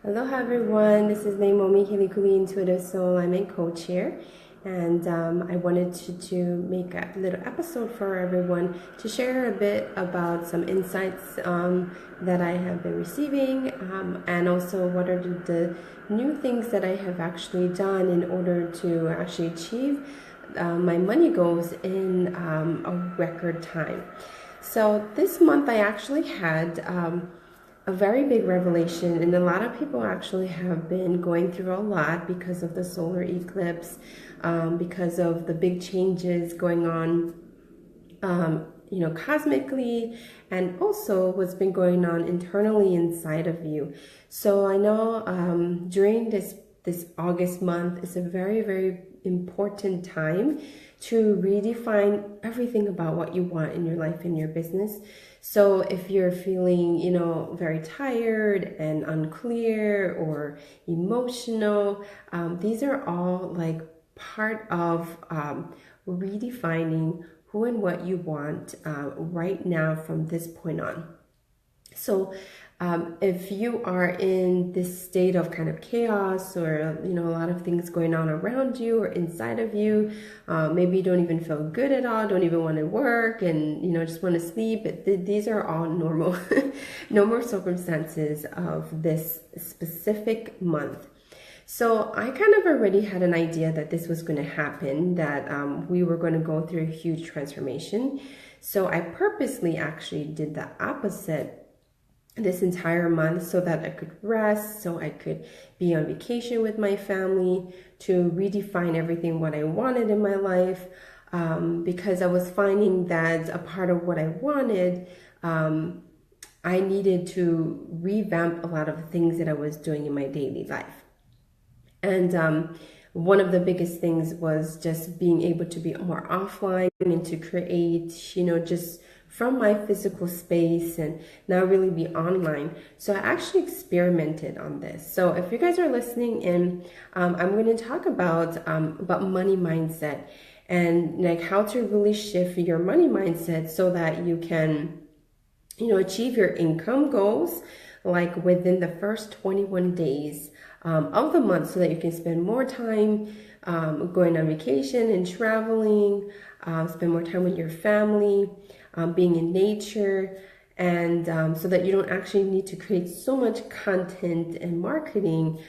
Aloha everyone, this is Leimomi, Keliikuli Intuitive Soul Alignment Coach here, and I wanted to make a little episode for everyone to share a bit about some insights that I have been receiving, and also what are the new things that I have actually done in order to actually achieve my money goals in a record time. So this month I actually had a very big revelation, and a lot of people actually have been going through a lot because of the solar eclipse, because of the big changes going on, cosmically, and also what's been going on internally inside of you. So I know during this August month is a very, very important time to redefine everything about what you want in your life and your business. So if you're feeling, very tired and unclear or emotional, these are all like part of redefining who and what you want right now from this point on. So if you are in this state of kind of chaos, or a lot of things going on around you or inside of you, maybe you don't even feel good at all, don't even want to work, and just want to sleep, these are all normal normal circumstances of this specific month. So I kind of already had an idea that this was going to happen, that we were going to go through a huge transformation. So I purposely actually did the opposite this entire month, so that I could rest, so I could be on vacation with my family, to redefine everything what I wanted in my life, because I was finding that a part of what I wanted, I needed to revamp a lot of things that I was doing in my daily life. And one of the biggest things was just being able to be more offline and to create, just from my physical space, and now really be online. So I actually experimented on this. So if you guys are listening in, I'm going to talk about money mindset, and like how to really shift your money mindset so that you can, achieve your income goals like within the first 21 days of the month, so that you can spend more time going on vacation and traveling, spend more time with your family, being in nature, and so that you don't actually need to create so much content and marketing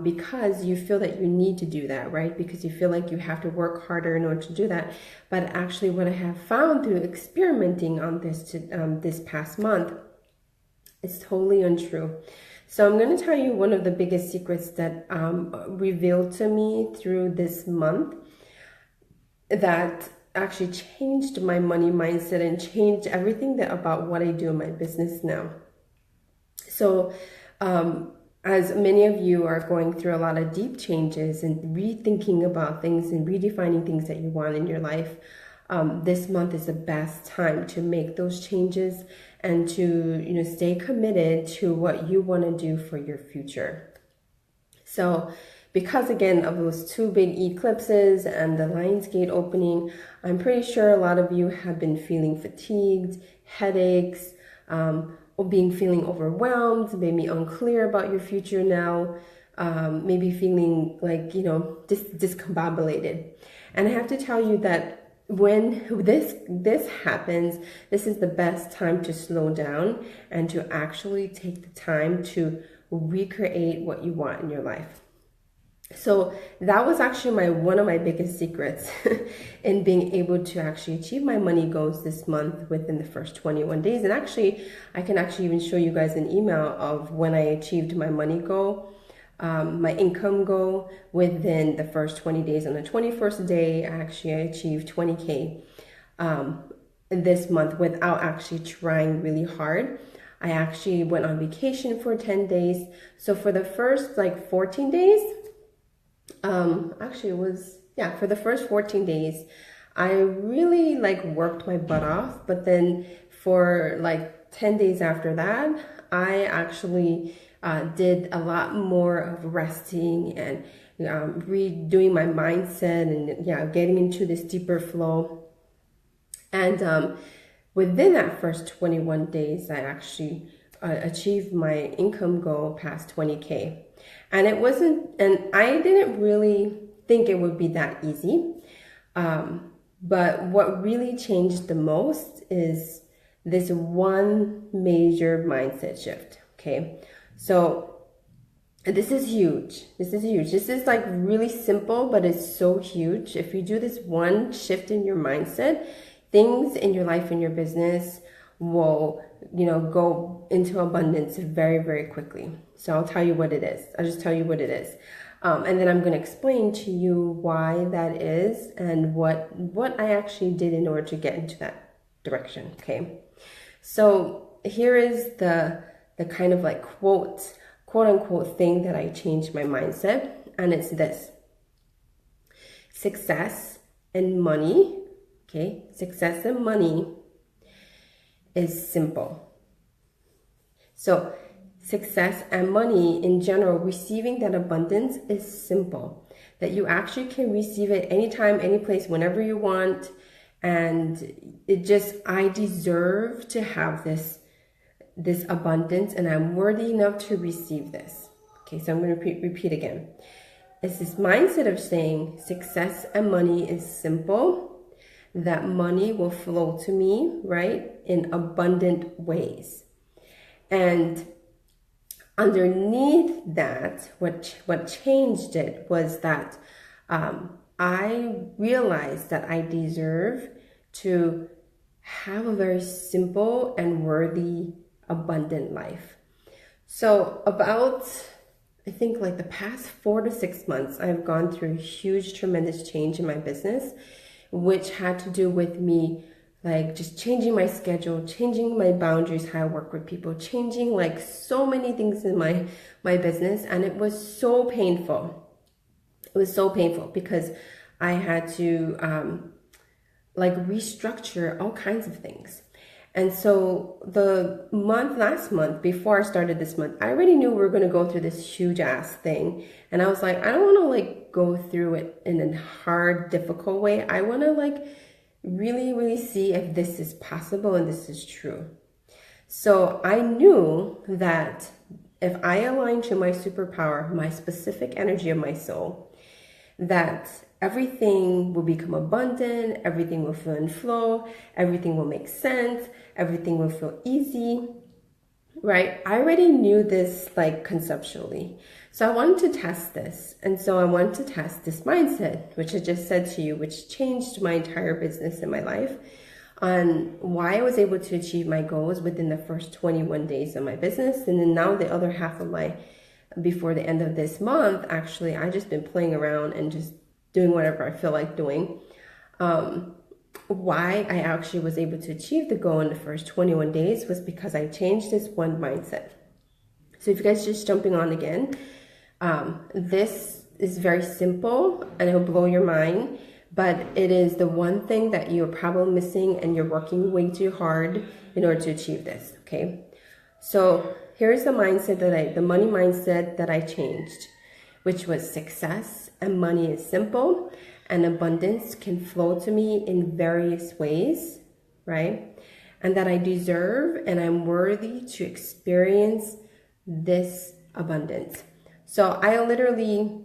because you feel that you need to do that, right? Because you feel like you have to work harder in order to do that. But actually what I have found through experimenting on this past month is totally untrue. So I'm going to tell you one of the biggest secrets that revealed to me through this month that actually changed my money mindset and changed everything about what I do in my business now. So as many of you are going through a lot of deep changes and rethinking about things and redefining things that you want in your life, this month is the best time to make those changes and to stay committed to what you want to do for your future. So because again of those two big eclipses and the Lion's Gate opening, I'm pretty sure a lot of you have been feeling fatigued, headaches, or feeling overwhelmed, maybe unclear about your future now, maybe feeling like, discombobulated. And I have to tell you that when this happens, this is the best time to slow down and to actually take the time to recreate what you want in your life. So that was actually one of my biggest secrets in being able to actually achieve my money goals this month within the first 21 days. And actually, I can actually even show you guys an email of when I achieved my money goal, my income goal within the first 20 days. On the 21st day, I achieved 20K this month without actually trying really hard. I actually went on vacation for 10 days. So for the first 14 days, for the first 14 days, I really worked my butt off. But then for 10 days after that, I actually did a lot more of resting and redoing my mindset and getting into this deeper flow. And within that first 21 days, I actually achieve my income goal past 20K. And it wasn't, and I didn't really think it would be that easy. But what really changed the most is this one major mindset shift. Okay. So this is huge. This is huge. This is like really simple, but it's so huge. If you do this one shift in your mindset, things in your life and your business will, go into abundance very, very quickly. So I'll tell you what it is. I'll just tell you what it is. And then I'm going to explain to you why that is and what I actually did in order to get into that direction. Okay. So here is the kind of like quote unquote thing that I changed my mindset. And it's this: success and money. Okay. Success and money is simple. So success and money in general, receiving that abundance is simple. That you actually can receive it anytime, any place, whenever you want. And I deserve to have this abundance, and I'm worthy enough to receive this. Okay, so I'm going to repeat again. It's this mindset of saying success and money is simple, that money will flow to me, right, in abundant ways. And underneath that, what changed it was that I realized that I deserve to have a very simple and worthy, abundant life. So about, I think like the past 4 to 6 months, I've gone through a huge, tremendous change in my business, which had to do with me like just changing my schedule, changing my boundaries, how I work with people, changing like so many things in my business. And it was so painful. It was so painful because I had to restructure all kinds of things. And so last month, before I started this month, I already knew we were going to go through this huge ass thing. And I was like, I don't want to go through it in a hard, difficult way. I want to really, really see if this is possible and this is true. So I knew that if I align to my superpower, my specific energy of my soul, that everything will become abundant, everything will feel in flow, everything will make sense, everything will feel easy, right? I already knew this conceptually. So I wanted to test this. And so I wanted to test this mindset, which I just said to you, which changed my entire business and my life, on why I was able to achieve my goals within the first 21 days of my business. And then now the other half of before the end of this month, actually, I just been playing around and just doing whatever I feel like doing. Why I actually was able to achieve the goal in the first 21 days was because I changed this one mindset. So if you guys just jumping on again, this is very simple and it'll blow your mind, but it is the one thing that you're probably missing and you're working way too hard in order to achieve this, okay? So here's the mindset the money mindset that I changed, which was success and money is simple and abundance can flow to me in various ways, right? And that I deserve and I'm worthy to experience this abundance. So I literally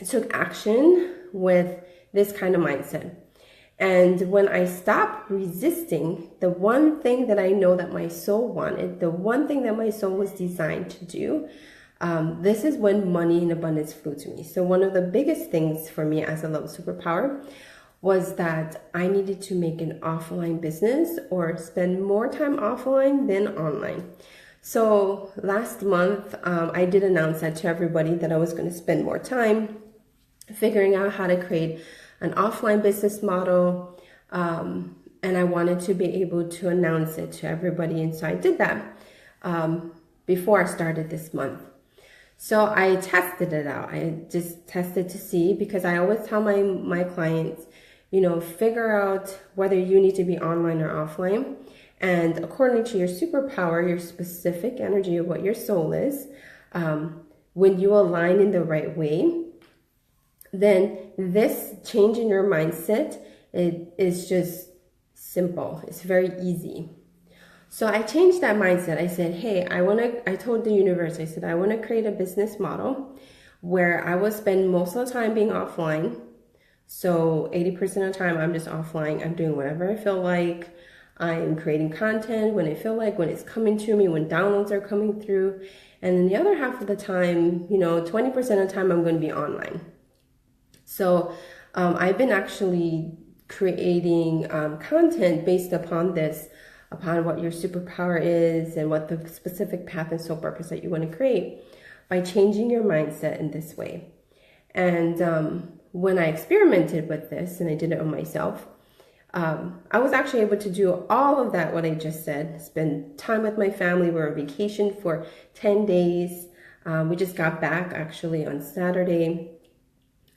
took action with this kind of mindset. And when I stopped resisting the one thing that I know that my soul wanted, the one thing that my soul was designed to do, this is when money and abundance flew to me. So one of the biggest things for me as a level superpower was that I needed to make an offline business or spend more time offline than online. So last month, I did announce that to everybody that I was going to spend more time figuring out how to create an offline business model. And I wanted to be able to announce it to everybody. And so I did that before I started this month. So I tested it out. I just tested to see, because I always tell my clients, figure out whether you need to be online or offline. And according to your superpower, your specific energy of what your soul is, when you align in the right way, then this change in your mindset, it is just simple. It's very easy. So I changed that mindset. I said, hey, I told the universe, I said, I want to create a business model where I will spend most of the time being offline. So 80% of the time I'm just offline. I'm doing whatever I feel like. I'm creating content when I feel like, when it's coming to me, when downloads are coming through. And then the other half of the time, 20% of the time I'm going to be online. So I've been actually creating content based upon this, upon what your superpower is and what the specific path and soul purpose that you want to create by changing your mindset in this way. And when I experimented with this and I did it on myself, I was actually able to do all of that, what I just said, spend time with my family. We were on vacation for 10 days. We just got back actually on Saturday.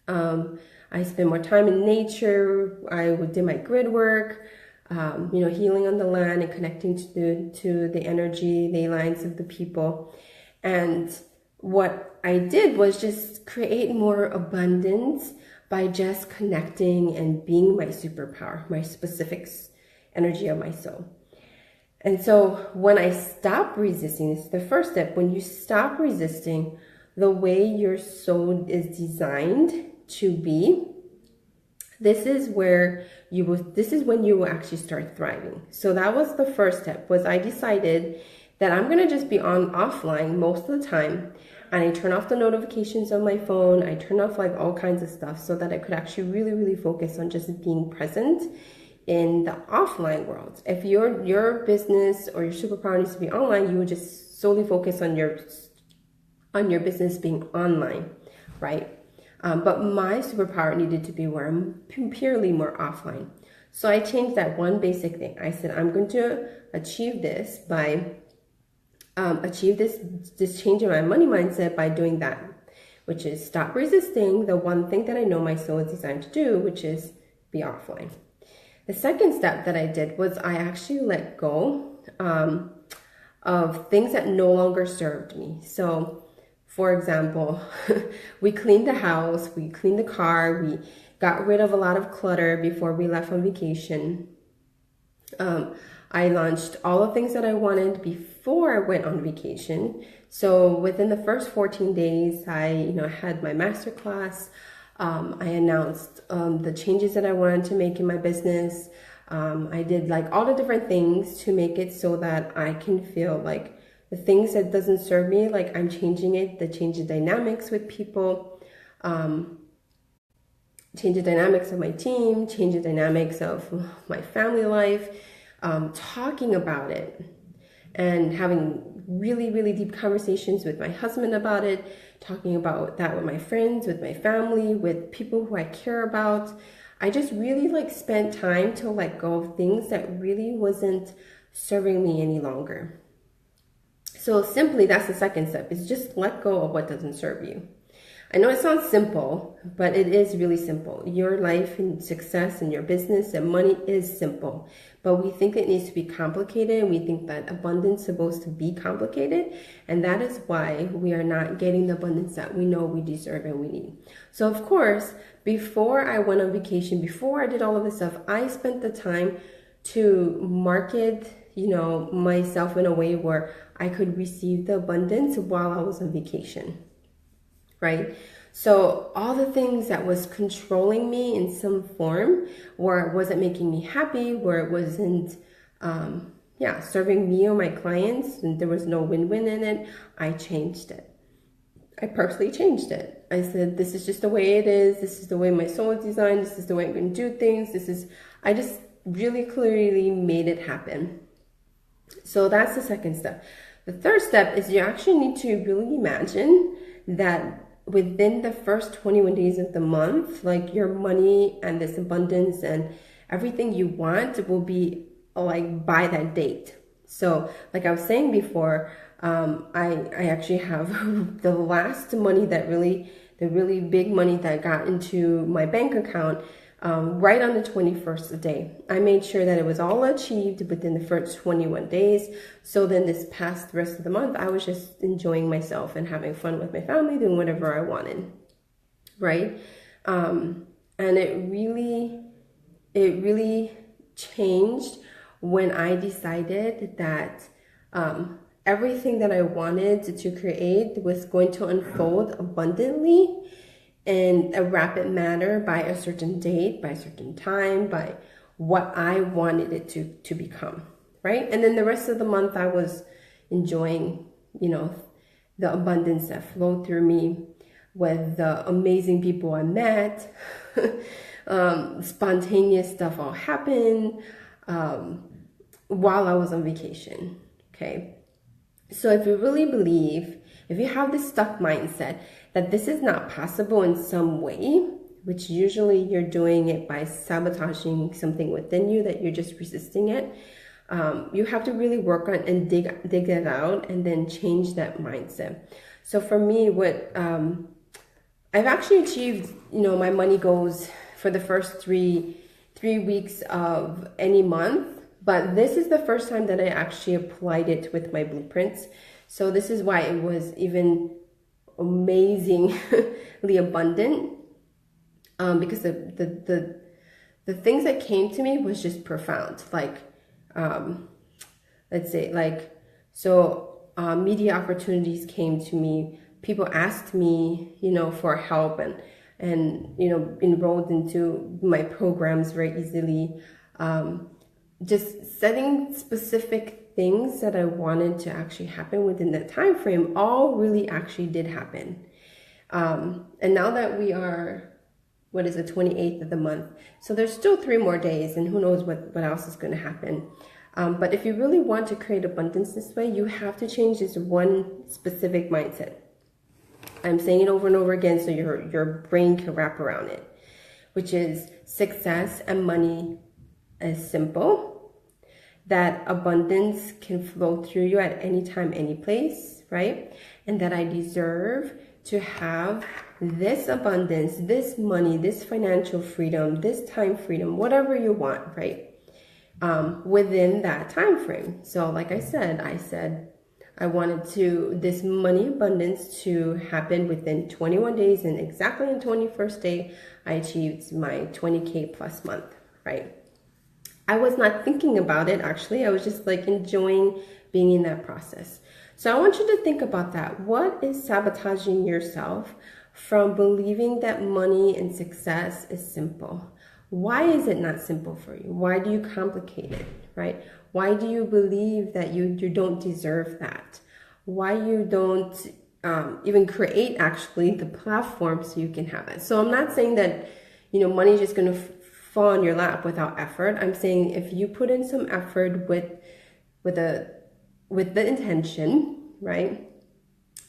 I spent more time in nature. I did my grid work, healing on the land and connecting to the energy, ley lines of the people. And what I did was just create more abundance by just connecting and being my superpower, my specific energy of my soul. And so when I stop resisting, this is the first step. When you stop resisting the way your soul is designed to be, this is when you will actually start thriving. So that was the first step, was I decided that I'm gonna just be offline most of the time. And I turn off the notifications on my phone. I turn off like all kinds of stuff so that I could actually really, really focus on just being present in the offline world. If your business or your superpower needs to be online, you would just solely focus on your business being online, right? But my superpower needed to be where I'm purely more offline. So I changed that one basic thing. I said, I'm going to achieve this by this change in my money mindset by doing that, which is stop resisting the one thing that I know my soul is designed to do, which is be offline. The second step that I did was I actually let go of things that no longer served me. So, for example, we cleaned the house, we cleaned the car, we got rid of a lot of clutter before we left on vacation. I launched all the things that I wanted before I went on vacation. So within the first 14 days, I had my masterclass. I announced the changes that I wanted to make in my business. I did like all the different things to make it so that I can feel like the things that doesn't serve me, like I'm changing it, change the dynamics with people, change the dynamics of my team, change the dynamics of my family life, talking about it and having really, really deep conversations with my husband about it, talking about that with my friends, with my family, with people who I care about. I just really spent time to let go of things that really wasn't serving me any longer. So simply, that's the second step, is just let go of what doesn't serve you. I know it sounds simple, but it is really simple. Your life and success and your business and money is simple, but we think it needs to be complicated. We think that abundance is supposed to be complicated, and that is why we are not getting the abundance that we know we deserve and we need. So of course, before I went on vacation, before I did all of this stuff, I spent the time to market, myself in a way where I could receive the abundance while I was on vacation. Right? So all the things that was controlling me in some form, where it wasn't making me happy, where it wasn't, serving me or my clients, and there was no win-win in it, I changed it. I personally changed it. I said, this is just the way it is. This is the way my soul is designed. This is the way I'm going to do things. I just really clearly made it happen. So that's the second step. The third step is you actually need to really imagine that within the first 21 days of the month, like your money and this abundance and everything you want will be like by that date. So like I was saying before, I actually have the last money the really big money that got into my bank account right on the 21st day. I made sure that it was all achieved within the first 21 days. So then this past rest of the month, I was just enjoying myself and having fun with my family, doing whatever I wanted, right? And it really changed when I decided that everything that I wanted to create was going to unfold abundantly in a rapid manner by a certain date, by a certain time, by what I wanted it to become, right? And then the rest of the month I was enjoying, the abundance that flowed through me with the amazing people I met. Spontaneous stuff all happened while I was on vacation, okay? So if you really believe, if you have this stuck mindset that this is not possible in some way, which usually you're doing it by sabotaging something within you, that you're just resisting it, you have to really work on and dig it out and then change that mindset. So for me, what I've actually achieved, my money goals for the first three weeks of any month. But this is the first time that I actually applied it with my blueprints. So this is why it was even amazingly abundant, because the things that came to me was just profound. Like, let's say, media opportunities came to me. People asked me, for help and enrolled into my programs very easily. Just setting specific things that I wanted to actually happen within that time frame all really actually did happen. And now that we are, 28th of the month, so there's still 3 more days, and who knows what else is going to happen. But if you really want to create abundance this way, you have to change this one specific mindset. I'm saying it over and over again so your brain can wrap around it, which is success and money is simple, that abundance can flow through you at any time, any place, right? And that I deserve to have this abundance, this money, this financial freedom, this time freedom, whatever you want, right? Within that time frame. So like I said I wanted this money abundance to happen within 21 days, and exactly on the 21st day, I achieved my 20K plus month, right? I was not thinking about it, actually. I was just enjoying being in that process. So I want you to think about that. What is sabotaging yourself from believing that money and success is simple? Why is it not simple for you? Why do you complicate it, right? Why do you believe that you don't deserve that? Why you don't even create actually the platform so you can have it? So I'm not saying that, money is just going to fall in your lap without effort. I'm saying if you put in some effort with the intention, right?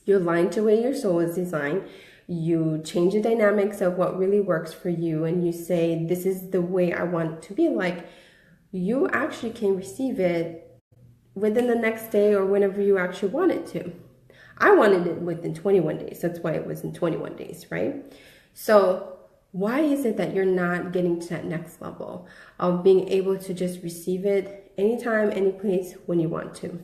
You align to the way your soul is designed. You change the dynamics of what really works for you, and you say, this is the way I want it to be like. You actually can receive it within the next day or whenever you actually want it to. I wanted it within 21 days. That's why it was in 21 days, right? So why is it that you're not getting to that next level of being able to just receive it anytime, any place, when you want to?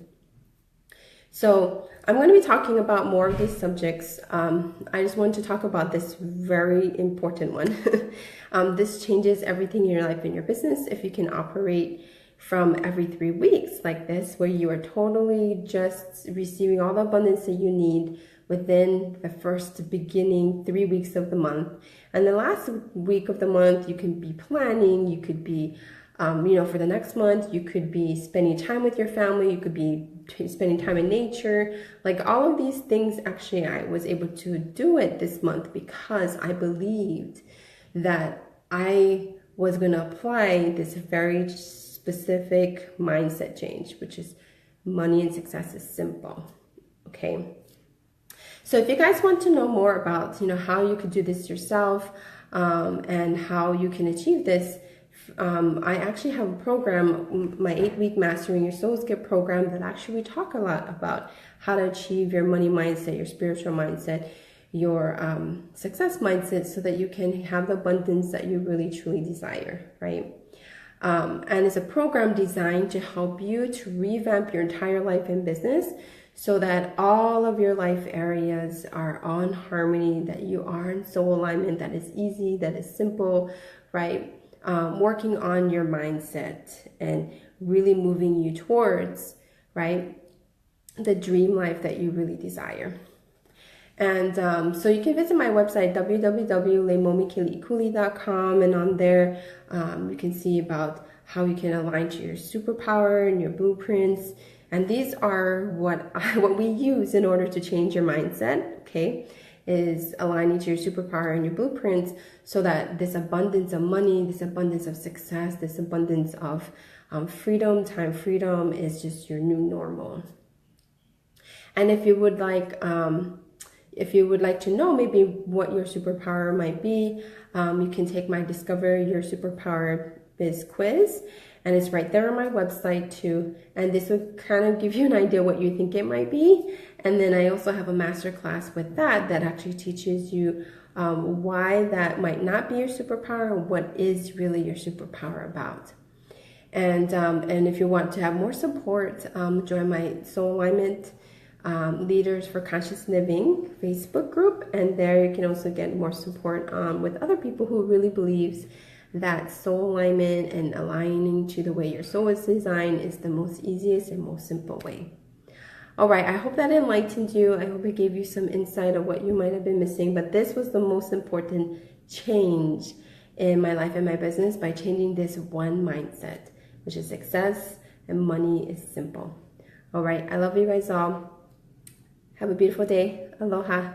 So I'm going to be talking about more of these subjects. I just want to talk about this very important one. This changes everything in your life and your business if you can operate from every 3 weeks like this, where you are totally just receiving all the abundance that you need within the first beginning 3 weeks of the month. And the last week of the month, you can be planning, you could be, for the next month, you could be spending time with your family, you could be spending time in nature. All of these things, actually, I was able to do it this month because I believed that I was going to apply this very specific mindset change, which is money and success is simple. Okay. So if you guys want to know more about, how you could do this yourself, and how you can achieve this, I actually have a program, my 8-week Mastering Your Soul's Gift program, that actually we talk a lot about how to achieve your money mindset, your spiritual mindset, your success mindset, so that you can have the abundance that you really truly desire, right? And it's a program designed to help you to revamp your entire life and business so that all of your life areas are on harmony, that you are in soul alignment, that is easy, that is simple, right? Working on your mindset and really moving you towards, right, the dream life that you really desire. And so you can visit my website, www.LeimomiKeliikuli.com, and on there you can see about how you can align to your superpower and your blueprints. And these are what we use in order to change your mindset, okay, is aligning to your superpower and your blueprints, so that this abundance of money, this abundance of success, this abundance of freedom, time freedom is just your new normal. And if you would like to know maybe what your superpower might be, you can take my Discover Your Superpower Biz quiz, and it's right there on my website too. And this would kind of give you an idea what you think it might be. And then I also have a masterclass with that actually teaches you why that might not be your superpower, and what is really your superpower about. And if you want to have more support, join my Soul Alignment Leaders for Conscious Living Facebook group, and there you can also get more support with other people who really believes that soul alignment and aligning to the way your soul is designed is the most easiest and most simple way. All right, I hope that enlightened you. I hope it gave you some insight of what you might have been missing, but this was the most important change in my life and my business, by changing this one mindset, which is success and money is simple. All right, I love you guys all. Have a beautiful day. Aloha.